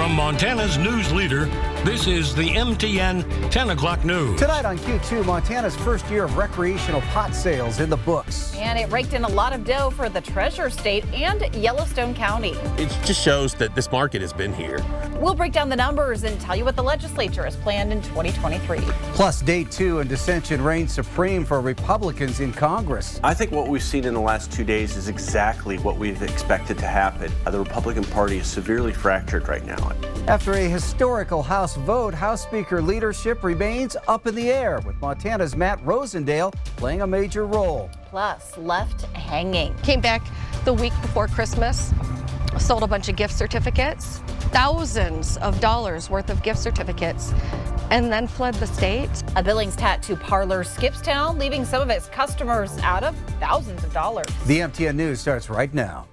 From Montana's news leader, this is the MTN 10 o'clock news. Tonight on Q2, Montana's first year of recreational pot sales in the books. And it raked in a lot of dough for the Treasure State and Yellowstone County. It just shows that this market has been here. We'll break down the numbers and tell you what the legislature has planned in 2023. Plus, day 2 and dissension reigns supreme for Republicans in Congress. I think what we've seen in the last 2 days is exactly what we've expected to happen. The Republican Party is severely fractured right now. After a historical House vote, House Speaker leadership remains up in the air, with Montana's Matt Rosendale playing a major role. Plus, left hanging. Came back the week before Christmas, sold a bunch of gift certificates, thousands of dollars worth of gift certificates, and then fled the state. A Billings tattoo parlor skips town, leaving some of its customers out of thousands of dollars. The MTN News starts right now.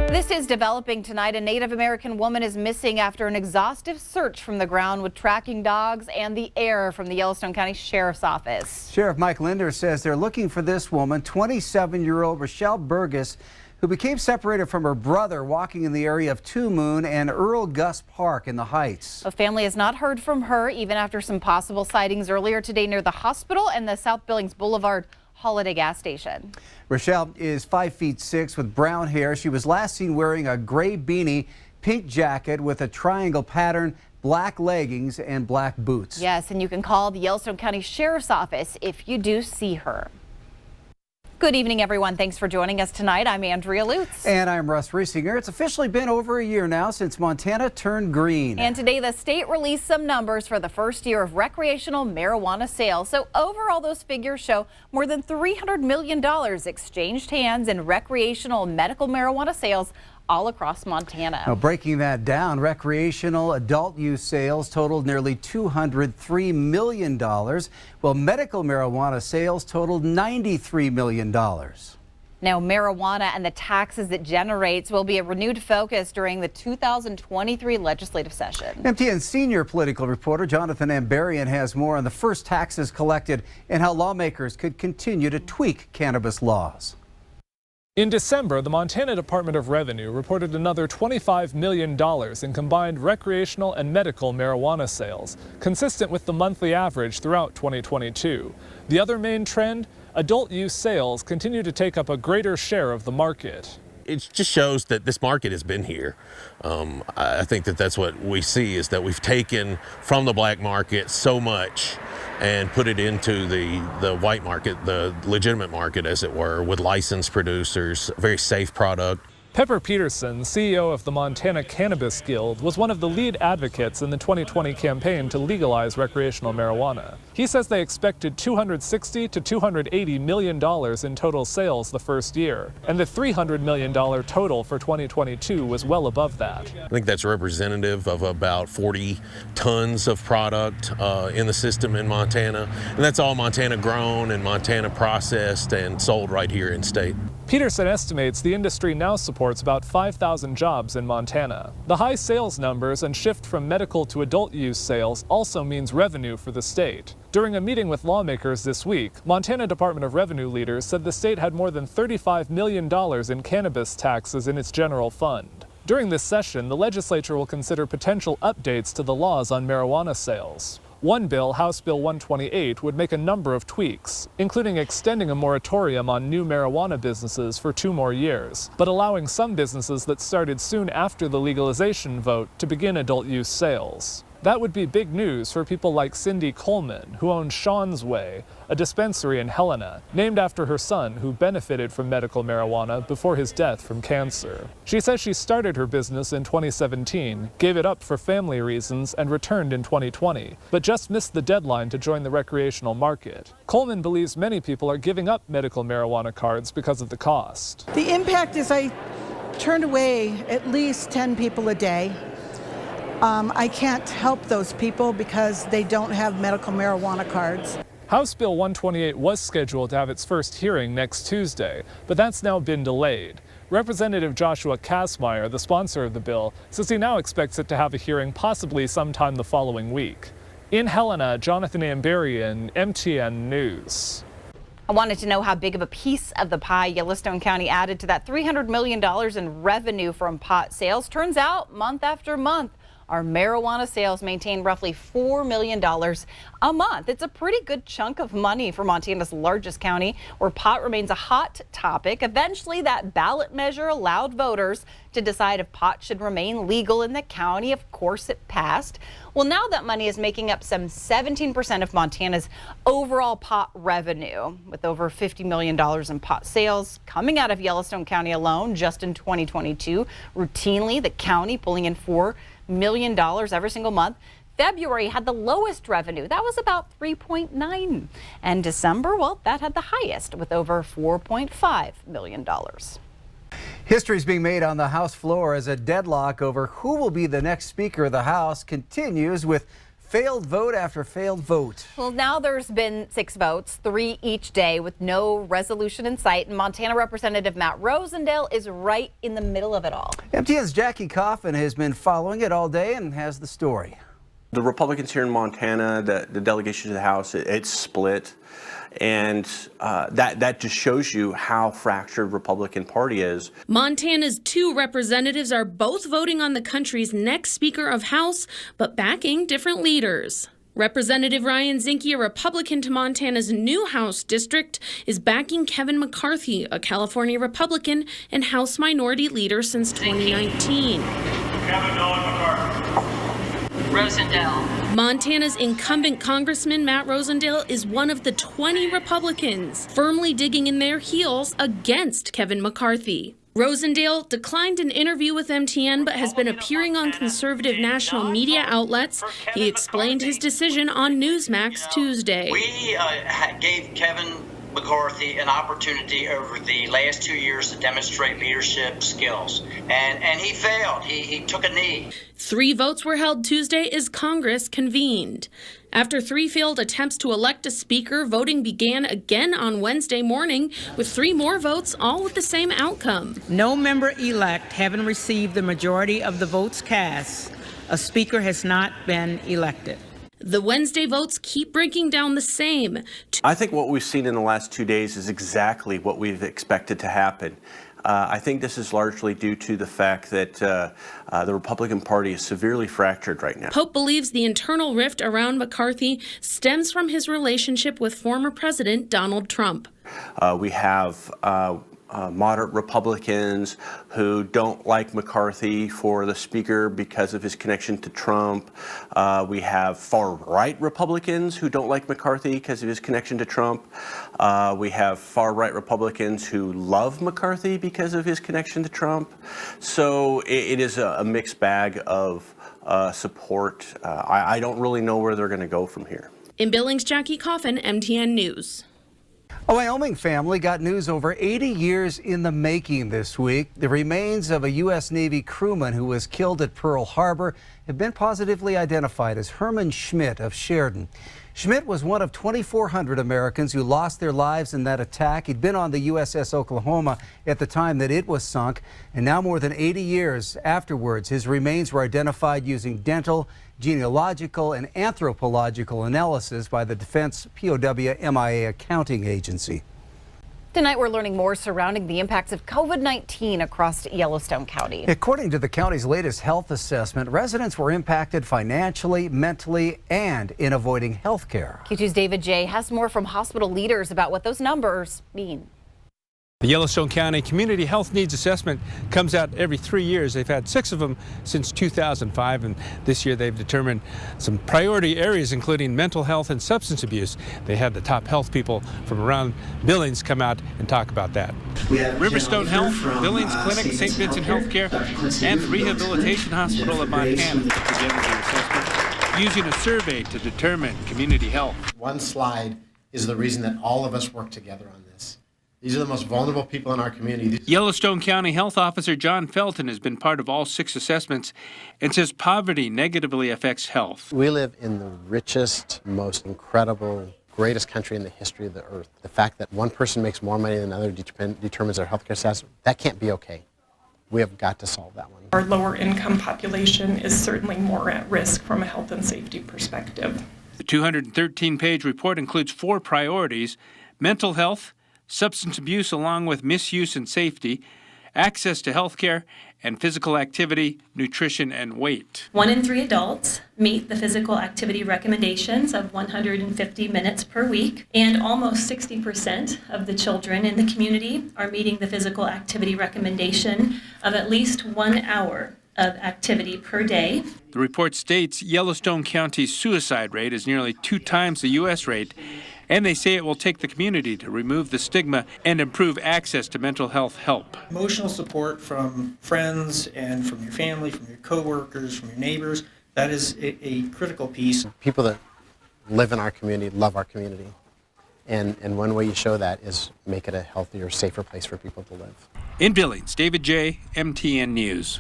This is developing tonight. A Native American woman is missing after an exhaustive search from the ground with tracking dogs and the air from the Yellowstone County Sheriff's Office. Sheriff Mike Linder says they're looking for this woman, 27-year-old Rochelle Burgess, who became separated from her brother walking in the area of Two Moon and Earl Gus Park in the Heights. A family has not heard from her even after some possible sightings earlier today near the hospital and the South Billings Boulevard Holiday gas station. Rochelle is 5'6" with brown hair. She was last seen wearing a gray beanie, pink jacket with a triangle pattern, black leggings and black boots. Yes, and you can call the Yellowstone County Sheriff's Office if you do see her. Good evening, everyone. Thanks for joining us tonight. I'm Andrea Lutz. And I'm Russ Riesinger. It's officially been over a year now since Montana turned green. And today the state released some numbers for the first year of recreational marijuana sales. So overall, those figures show more than $300 million exchanged hands in recreational medical marijuana sales all across Montana. Now, breaking that down, recreational adult use sales totaled nearly $203 million, while medical marijuana sales totaled $93 million. Now, marijuana and the taxes it generates will be a renewed focus during the 2023 legislative session. MTN senior political reporter Jonathan Ambarian has more on the first taxes collected and how lawmakers could continue to tweak cannabis laws. In December, the Montana Department of Revenue reported another $25 million in combined recreational and medical marijuana sales, consistent with the monthly average throughout 2022. The other main trend, adult use sales continue to take up a greater share of the market. It just shows that this market has been here. I think that that's what we see, is that we've taken from the black market so much and put it into the white market, the legitimate market, as it were, with licensed producers, a very safe product. Pepper Peterson, CEO of the Montana Cannabis Guild, was one of the lead advocates in the 2020 campaign to legalize recreational marijuana. He says they expected $260 to $280 million in total sales the first year, and the $300 million total for 2022 was well above that. I think that's representative of about 40 tons of product in the system in Montana, and that's all Montana grown and Montana processed and sold right here in state. Peterson estimates the industry now supports about 5,000 jobs in Montana. The high sales numbers and shift from medical to adult use sales also means revenue for the state. During a meeting with lawmakers this week, Montana Department of Revenue leaders said the state had more than $35 million in cannabis taxes in its general fund. During this session, the legislature will consider potential updates to the laws on marijuana sales. One bill, House Bill 128, would make a number of tweaks, including extending a moratorium on new marijuana businesses for 2 more years, but allowing some businesses that started soon after the legalization vote to begin adult use sales. That would be big news for people like Cindy Coleman, who owns Sean's Way, a dispensary in Helena, named after her son who benefited from medical marijuana before his death from cancer. She says she started her business in 2017, gave it up for family reasons, and returned in 2020, but just missed the deadline to join the recreational market. Coleman believes many people are giving up medical marijuana cards because of the cost. The impact is I turned away at least 10 people a day. I can't help those people because they don't have medical marijuana cards. House Bill 128 was scheduled to have its first hearing next Tuesday, but that's now been delayed. Representative Joshua Kazmaier, the sponsor of the bill, says he now expects it to have a hearing possibly sometime the following week. In Helena, Jonathan Ambarian, MTN News. I wanted to know how big of a piece of the pie Yellowstone County added to that $300 million in revenue from pot sales. Turns out, month after month, our marijuana sales maintain roughly $4 million a month. It's a pretty good chunk of money for Montana's largest county, where pot remains a hot topic. Eventually, that ballot measure allowed voters to decide if pot should remain legal in the county. Of course, it passed. Well, now that money is making up some 17% of Montana's overall pot revenue, with over $50 million in pot sales coming out of Yellowstone County alone just in 2022. Routinely, the county pulling in $4 million every single month. February had the lowest revenue. That was about 3.9. And December, well, that had the highest with over $4.5 million. History is being made on the House floor as a deadlock over who will be the next Speaker of the House continues with failed vote after failed vote. Well, now there's been 6 votes, 3 each day, with no resolution in sight. And Montana Representative Matt Rosendale is right in the middle of it all. MTN's Jackie Coffin has been following it all day and has the story. The Republicans here in Montana, the delegation to the House, it's split. And that just shows you how fractured Republican Party is. Montana's 2 representatives are both voting on the country's next Speaker of House, but backing different leaders. Representative Ryan Zinke, a Republican to Montana's new House district, is backing Kevin McCarthy, a California Republican and House Minority Leader since 2019. Kevin McCarthy. Rosendale. Montana's incumbent Congressman Matt Rosendale is one of the 20 Republicans firmly digging in their heels against Kevin McCarthy. Rosendale declined an interview with MTN but has been appearing on conservative national media outlets. He explained his decision on Newsmax Tuesday. We gave Kevin McCarthy an opportunity over the last 2 years to demonstrate leadership skills, and he failed. He took a knee. 3 votes were held Tuesday as Congress convened. After 3 failed attempts to elect a speaker, voting began again on Wednesday morning with 3 more votes, all with the same outcome. No member-elect having received the majority of the votes cast, a speaker has not been elected. The Wednesday votes keep breaking down the same. I think what we've seen in the last 2 days is exactly what we've expected to happen. I think this is largely due to the fact that the Republican Party is severely fractured right now. Pope believes the internal rift around McCarthy stems from his relationship with former President Donald Trump. We have moderate Republicans who don't like McCarthy for the speaker because of his connection to Trump. We have far-right Republicans who don't like McCarthy because of his connection to Trump. We have far-right Republicans who love McCarthy because of his connection to Trump. So it is a mixed bag of support. I don't really know where they're going to go from here. In Billings, Jackie Coffin, MTN News. A Wyoming family got news over 80 years in the making this week. The remains of a U.S. Navy crewman who was killed at Pearl Harbor have been positively identified as Herman Schmidt of Sheridan. Schmidt was one of 2,400 Americans who lost their lives in that attack. He'd been on the USS Oklahoma at the time that it was sunk, and now more than 80 years afterwards, his remains were identified using dental, genealogical, and anthropological analysis by the Defense POW MIA Accounting Agency. Tonight, we're learning more surrounding the impacts of COVID-19 across Yellowstone County. According to the county's latest health assessment, residents were impacted financially, mentally, and in avoiding health care. Q2's David J. has more from hospital leaders about what those numbers mean. The Yellowstone County Community Health Needs Assessment comes out every 3 years. They've had 6 of them since 2005, and this year they've determined some priority areas, including mental health and substance abuse. They had the top health people from around Billings come out and talk about that. Riverstone Health, Billings Clinic, St. Vincent Healthcare, and the Rehabilitation Hospital of Montana put together the assessment using a survey to determine community health. One slide is the reason that all of us work together on this. These are the most vulnerable people in our community. Yellowstone County Health Officer John Felton has been part of all 6 assessments and says poverty negatively affects health. We live in the richest, most incredible, greatest country in the history of the earth. The fact that one person makes more money than another determines their healthcare status, that can't be okay. We have got to solve that one. Our lower income population is certainly more at risk from a health and safety perspective. The 213-page report includes 4 priorities: mental health, substance abuse along with misuse and safety, access to health care, and physical activity, nutrition, and weight. 1 in 3 adults meet the physical activity recommendations of 150 minutes per week, and almost 60% of the children in the community are meeting the physical activity recommendation of at least 1 hour of activity per day. The report states Yellowstone County's suicide rate is nearly 2 times the U.S. rate, and they say it will take the community to remove the stigma and improve access to mental health help. Emotional support from friends and from your family, from your coworkers, from your neighbors, that is a critical piece. People that live in our community love our community. And one way you show that is make it a healthier, safer place for people to live. In Billings, David J., MTN News.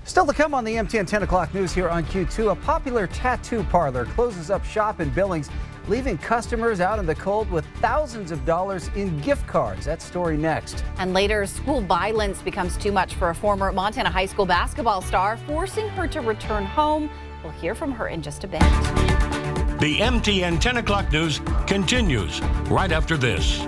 Still to come on the MTN 10 o'clock news here on Q2, a popular tattoo parlor closes up shop in Billings, leaving customers out in the cold with thousands of dollars in gift cards. That story next. And later, school violence becomes too much for a former Montana high school basketball star, forcing her to return home. We'll hear from her in just a bit. The MTN 10 o'clock news continues right after this.